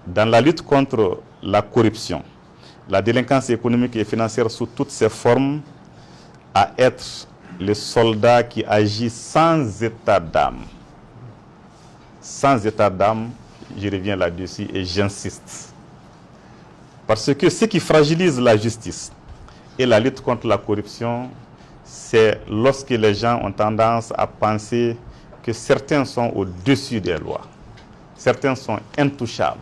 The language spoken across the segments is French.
dans la lutte contre la corruption, la délinquance économique et financière sous toutes ses formes, à être le soldat qui agit sans état d'âme. Sans état d'âme, je reviens là-dessus et j'insiste. Parce que ce qui fragilise la justice et la lutte contre la corruption, c'est lorsque les gens ont tendance à penser que certains sont au-dessus des lois, certains sont intouchables,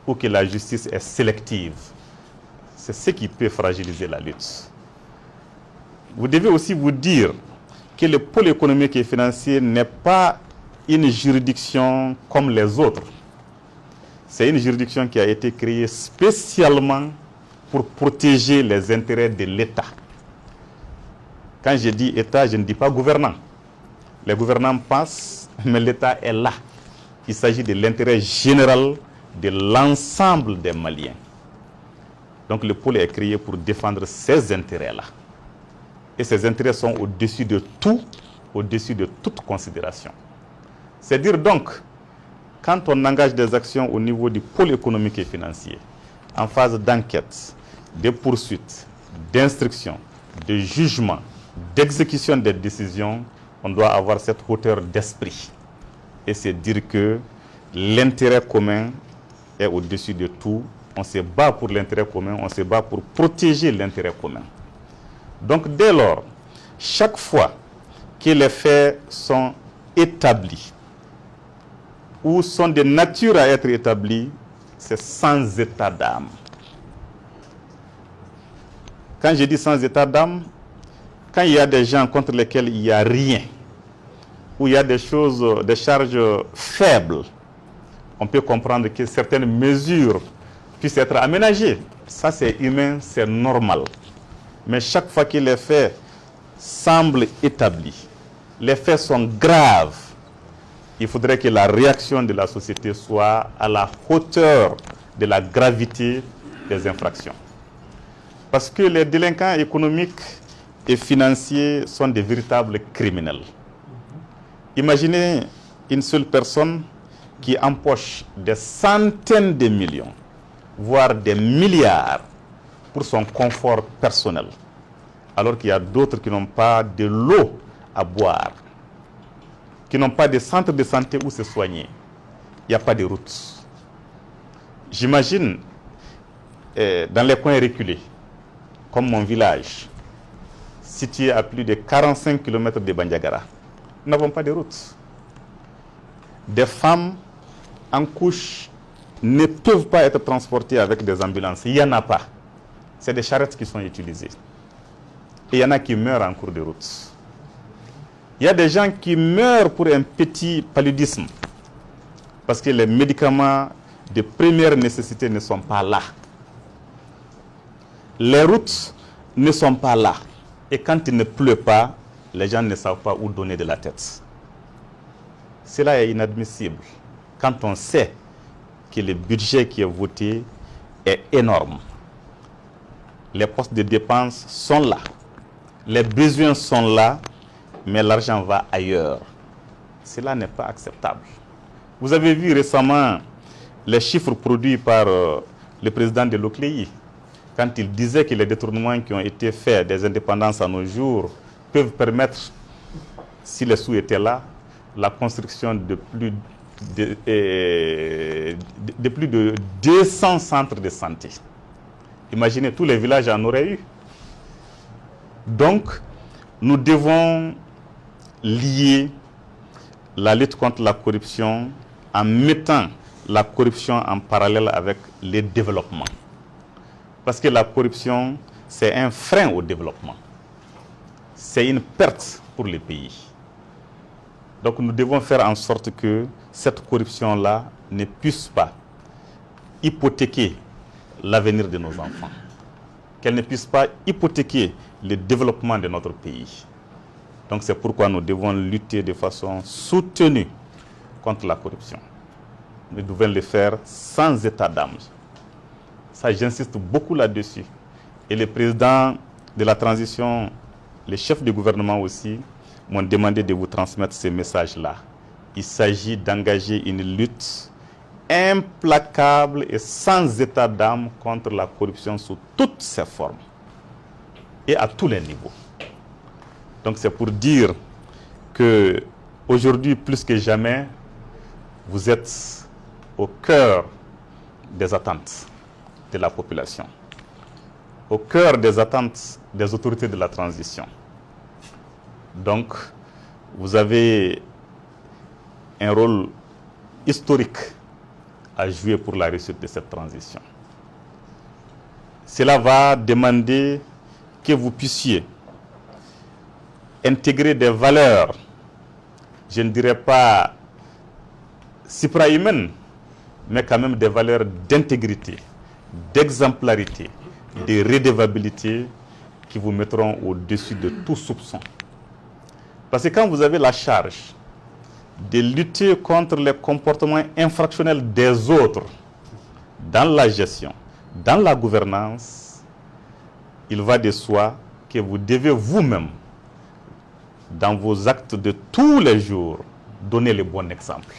ou que la justice est sélective. C'est ce qui peut fragiliser la lutte. Vous devez aussi vous dire que le pôle économique et financier n'est pas une juridiction comme les autres. C'est une juridiction qui a été créée spécialement pour protéger les intérêts de l'État. Quand je dis État, je ne dis pas gouvernant. Les gouvernants passent, mais l'État est là. Il s'agit de l'intérêt général de l'ensemble des Maliens. Donc le pôle est créé pour défendre ces intérêts-là. Et ces intérêts sont au-dessus de tout, au-dessus de toute considération. C'est dire donc, quand on engage des actions au niveau du pôle économique et financier, en phase d'enquête, de poursuite, d'instruction, de jugement, d'exécution des décisions, on doit avoir cette hauteur d'esprit. Et c'est dire que l'intérêt commun est au-dessus de tout. On se bat pour l'intérêt commun, on se bat pour protéger l'intérêt commun. Donc dès lors, chaque fois que les faits sont établis ou sont de nature à être établis, c'est sans état d'âme. Quand je dis sans état d'âme, quand il y a des gens contre lesquels il n'y a rien, où il y a des choses, des charges faibles, on peut comprendre que certaines mesures puissent être aménagées. Ça, c'est humain, c'est normal. Mais chaque fois que les faits semblent établis, les faits sont graves, il faudrait que la réaction de la société soit à la hauteur de la gravité des infractions. Parce que les délinquants économiques et financiers sont des véritables criminels. Imaginez une seule personne qui empoche des centaines de millions, voire des milliards, pour son confort personnel, alors qu'il y a d'autres qui n'ont pas de l'eau à boire, qui n'ont pas de centre de santé où se soigner. Il n'y a pas de route. J'imagine, dans les coins reculés, comme mon village, situé à plus de 45 km de Bandiagara, nous n'avons pas de route. Des femmes en couche ne peuvent pas être transportées avec des ambulances. Il n'y en a pas. C'est des charrettes qui sont utilisées. Et il y en a qui meurent en cours de route. Il y a des gens qui meurent pour un petit paludisme parce que les médicaments de première nécessité ne sont pas là. Les routes ne sont pas là. Et quand il ne pleut pas, les gens ne savent pas où donner de la tête. Cela est inadmissible quand on sait que le budget qui est voté est énorme. Les postes de dépenses sont là. Les besoins sont là, mais l'argent va ailleurs. Cela n'est pas acceptable. Vous avez vu récemment les chiffres produits par le président de l'OCLEI, quand il disait que les détournements qui ont été faits des indépendances à nos jours peuvent permettre, si les sous étaient là, la construction de plus de 200 centres de santé. Imaginez, tous les villages en auraient eu. Donc, nous devons lier la lutte contre la corruption en mettant la corruption en parallèle avec le développement. Parce que la corruption, c'est un frein au développement. C'est une perte pour les pays. Donc nous devons faire en sorte que cette corruption-là ne puisse pas hypothéquer l'avenir de nos enfants. Qu'elle ne puisse pas hypothéquer le développement de notre pays. Donc c'est pourquoi nous devons lutter de façon soutenue contre la corruption. Nous devons le faire sans état d'âme. Ça, j'insiste beaucoup là-dessus. Et le président de la transition, les chefs du gouvernement aussi, m'ont demandé de vous transmettre ces messages-là. Il s'agit d'engager une lutte implacable et sans état d'âme contre la corruption sous toutes ses formes et à tous les niveaux. Donc c'est pour dire que aujourd'hui, plus que jamais, vous êtes au cœur des attentes de la population, au cœur des attentes des autorités de la transition. Donc, vous avez un rôle historique à jouer pour la réussite de cette transition. Cela va demander que vous puissiez intégrer des valeurs, je ne dirais pas suprahumaines, mais quand même des valeurs d'intégrité, d'exemplarité, de redevabilité qui vous mettront au-dessus de tout soupçon. Parce que quand vous avez la charge de lutter contre les comportements infractionnels des autres dans la gestion, dans la gouvernance, il va de soi que vous devez vous-même, dans vos actes de tous les jours, donner le bon exemple.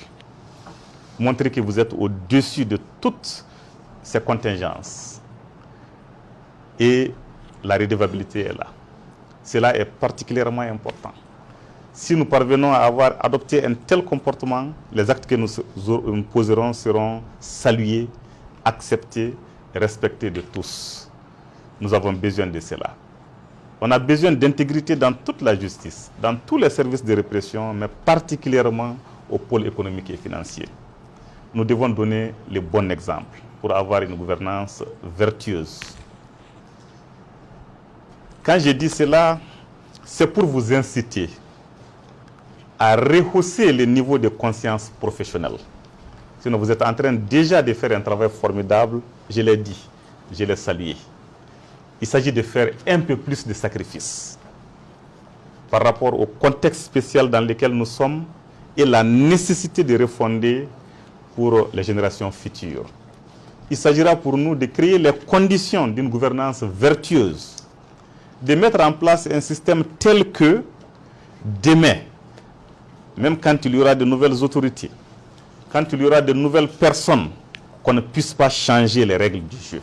Montrer que vous êtes au-dessus de toutes ces contingences. Et la redevabilité est là. Cela est particulièrement important. Si nous parvenons à avoir adopté un tel comportement, les actes que nous poserons seront salués, acceptés, respectés de tous. Nous avons besoin de cela. On a besoin d'intégrité dans toute la justice, dans tous les services de répression, mais particulièrement au pôle économique et financier. Nous devons donner le bon exemple pour avoir une gouvernance vertueuse. Quand je dis cela, c'est pour vous inciter à rehausser le niveau de conscience professionnelle. Sinon, vous êtes en train déjà de faire un travail formidable, je l'ai dit, je l'ai salué. Il s'agit de faire un peu plus de sacrifices par rapport au contexte spécial dans lequel nous sommes et la nécessité de refonder pour les générations futures. Il s'agira pour nous de créer les conditions d'une gouvernance vertueuse, de mettre en place un système tel que demain, même quand il y aura de nouvelles autorités, quand il y aura de nouvelles personnes, qu'on ne puisse pas changer les règles du jeu.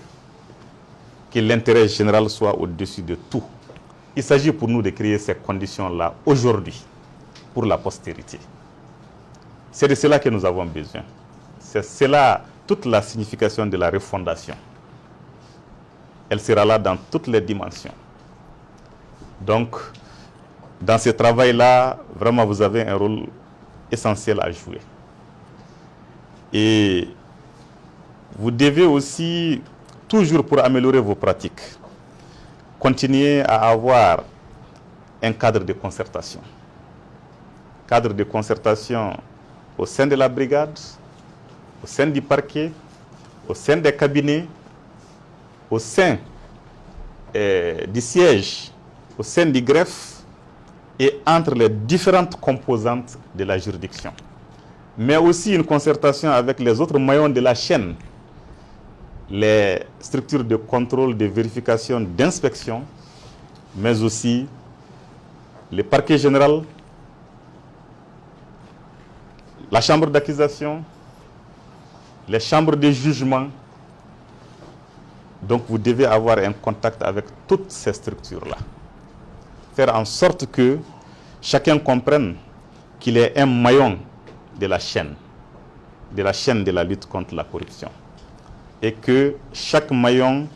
Que l'intérêt général soit au-dessus de tout. Il s'agit pour nous de créer ces conditions-là aujourd'hui, pour la postérité. C'est de cela que nous avons besoin. C'est cela toute la signification de la refondation. Elle sera là dans toutes les dimensions. Donc, dans ce travail-là, vraiment, vous avez un rôle essentiel à jouer. Et vous devez aussi, toujours pour améliorer vos pratiques, continuer à avoir un cadre de concertation. Cadre de concertation au sein de la brigade, au sein du parquet, au sein des cabinets, au sein du siège, au sein du greffe et entre les différentes composantes de la juridiction. Mais aussi une concertation avec les autres maillons de la chaîne, les structures de contrôle, de vérification, d'inspection, mais aussi le parquet général, la chambre d'accusation, les chambres de jugement. Donc vous devez avoir un contact avec toutes ces structures-là. Faire en sorte que chacun comprenne qu'il est un maillon de la chaîne de la lutte contre la corruption. Et que chaque maillon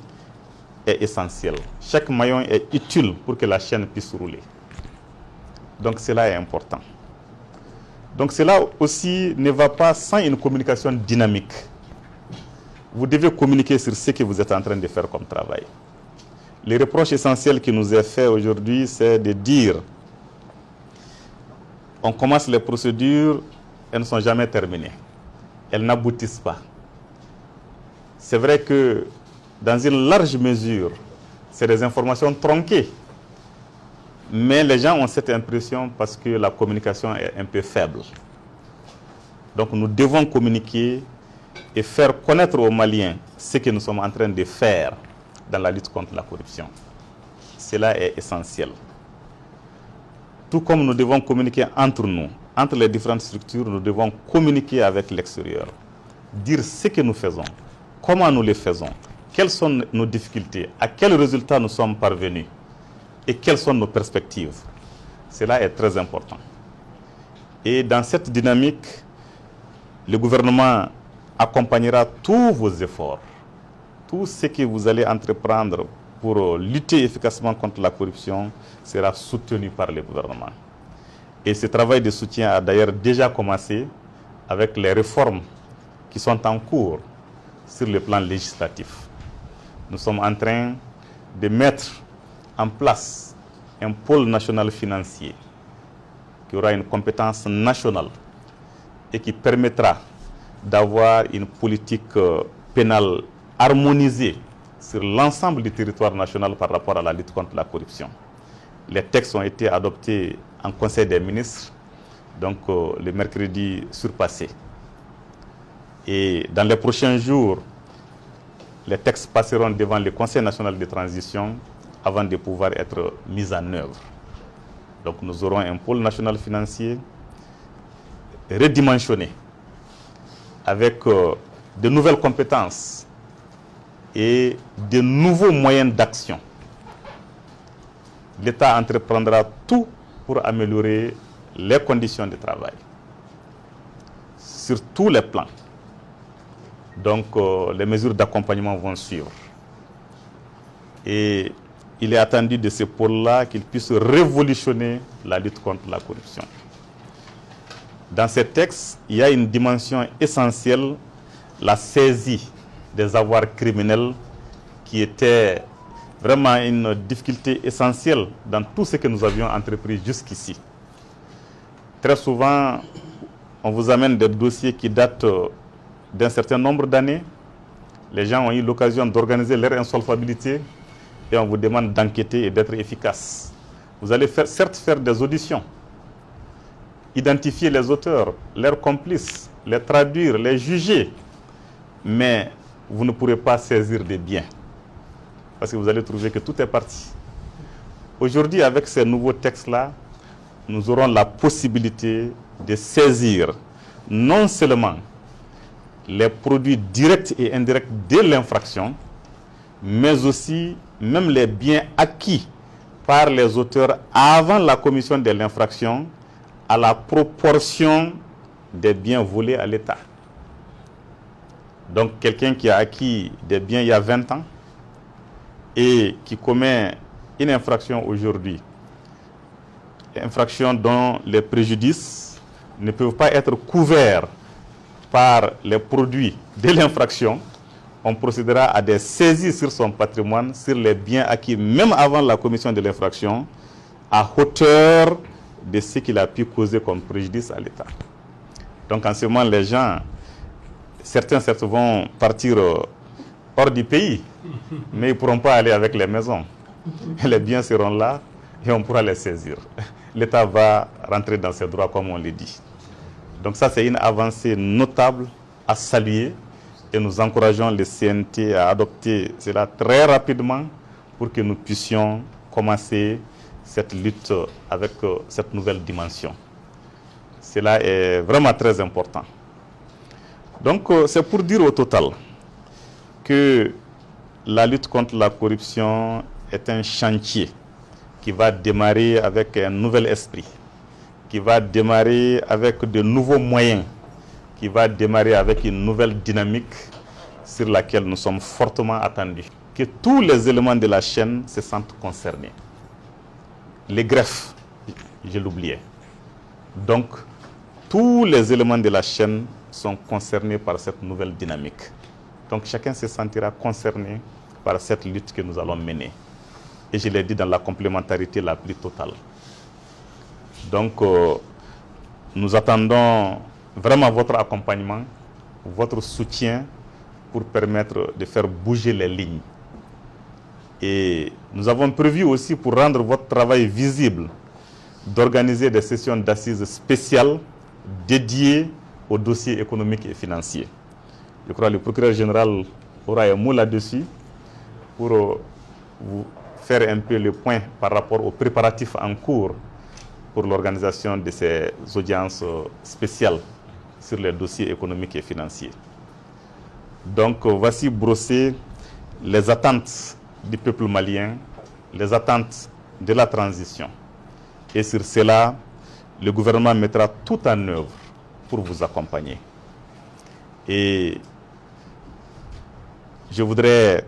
est essentiel. Chaque maillon est utile pour que la chaîne puisse rouler. Donc cela est important. Donc cela aussi ne va pas sans une communication dynamique. Vous devez communiquer sur ce que vous êtes en train de faire comme travail. Le reproche essentiel qui nous est fait aujourd'hui, c'est de dire on commence les procédures, elles ne sont jamais terminées. Elles n'aboutissent pas. C'est vrai que dans une large mesure, c'est des informations tronquées. Mais les gens ont cette impression parce que la communication est un peu faible. Donc nous devons communiquer et faire connaître aux Maliens ce que nous sommes en train de faire dans la lutte contre la corruption. Cela est essentiel. Tout comme nous devons communiquer entre nous, entre les différentes structures, nous devons communiquer avec l'extérieur. dire ce que nous faisons, comment nous les faisons, quelles sont nos difficultés, à quels résultats nous sommes parvenus et quelles sont nos perspectives. Cela est très important. Et dans cette dynamique, le gouvernement accompagnera tous vos efforts, tout ce que vous allez entreprendre pour lutter efficacement contre la corruption sera soutenu par le gouvernement. Et ce travail de soutien a d'ailleurs déjà commencé avec les réformes qui sont en cours sur le plan législatif. Nous sommes en train de mettre en place un pôle national financier qui aura une compétence nationale et qui permettra d'avoir une politique pénale harmonisée sur l'ensemble du territoire national par rapport à la lutte contre la corruption. Les textes ont été adoptés en Conseil des ministres, donc le mercredi surpassé. Et dans les prochains jours, les textes passeront devant le Conseil national de transition avant de pouvoir être mis en œuvre. Donc nous aurons un pôle national financier redimensionné avec de nouvelles compétences et de nouveaux moyens d'action. L'État entreprendra tout pour améliorer les conditions de travail sur tous les plans. Donc les mesures d'accompagnement vont suivre. Et il est attendu de ce pôle-là qu'il puisse révolutionner la lutte contre la corruption. Dans ces textes, il y a une dimension essentielle, la saisie des avoirs criminels, qui était vraiment une difficulté essentielle dans tout ce que nous avions entrepris jusqu'ici. Très souvent, on vous amène des dossiers qui datent d'un certain nombre d'années. Les gens ont eu l'occasion d'organiser leur insolvabilité et on vous demande d'enquêter et d'être efficace. Vous allez certes faire des auditions, identifier les auteurs, leurs complices, les traduire, les juger, mais vous ne pourrez pas saisir des biens parce que vous allez trouver que tout est parti. Aujourd'hui, avec ces nouveaux textes-là, nous aurons la possibilité de saisir non seulement les produits directs et indirects de l'infraction, mais aussi même les biens acquis par les auteurs avant la commission de l'infraction à la proportion des biens volés à l'État. Donc quelqu'un qui a acquis des biens il y a 20 ans et qui commet une infraction aujourd'hui, infraction dont les préjudices ne peuvent pas être couverts par les produits de l'infraction, on procédera à des saisies sur son patrimoine, sur les biens acquis même avant la commission de l'infraction, à hauteur de ce qu'il a pu causer comme préjudice à l'État. Donc en ce moment, les gens, certains vont partir hors du pays, mais ils ne pourront pas aller avec les maisons. Les biens seront là et on pourra les saisir. L'État va rentrer dans ses droits comme on le dit. Donc ça, c'est une avancée notable à saluer et nous encourageons le CNT à adopter cela très rapidement pour que nous puissions commencer cette lutte avec cette nouvelle dimension. Cela est vraiment très important. Donc c'est pour dire au total que la lutte contre la corruption est un chantier qui va démarrer avec un nouvel esprit, qui va démarrer avec de nouveaux moyens, qui va démarrer avec une nouvelle dynamique sur laquelle nous sommes fortement attendus. Que tous les éléments de la chaîne se sentent concernés. Les greffes, je l'oubliais. Donc, tous les éléments de la chaîne sont concernés par cette nouvelle dynamique. Donc, chacun se sentira concerné par cette lutte que nous allons mener. Et je l'ai dit dans la complémentarité la plus totale. Donc, nous attendons vraiment votre accompagnement, votre soutien pour permettre de faire bouger les lignes. Et nous avons prévu aussi, pour rendre votre travail visible, d'organiser des sessions d'assises spéciales dédiées aux dossiers économiques et financiers. Je crois que le procureur général aura un mot là-dessus pour vous faire un peu le point par rapport aux préparatifs en cours pour l'organisation de ces audiences spéciales sur les dossiers économiques et financiers. Donc voici brossées les attentes du peuple malien, les attentes de la transition. Et sur cela, le gouvernement mettra tout en œuvre pour vous accompagner. Et je voudrais,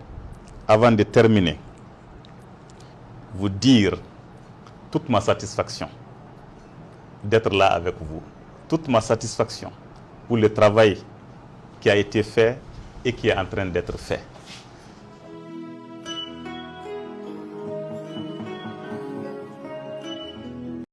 avant de terminer, vous dire toute ma satisfaction d'être là avec vous, toute ma satisfaction pour le travail qui a été fait et qui est en train d'être fait.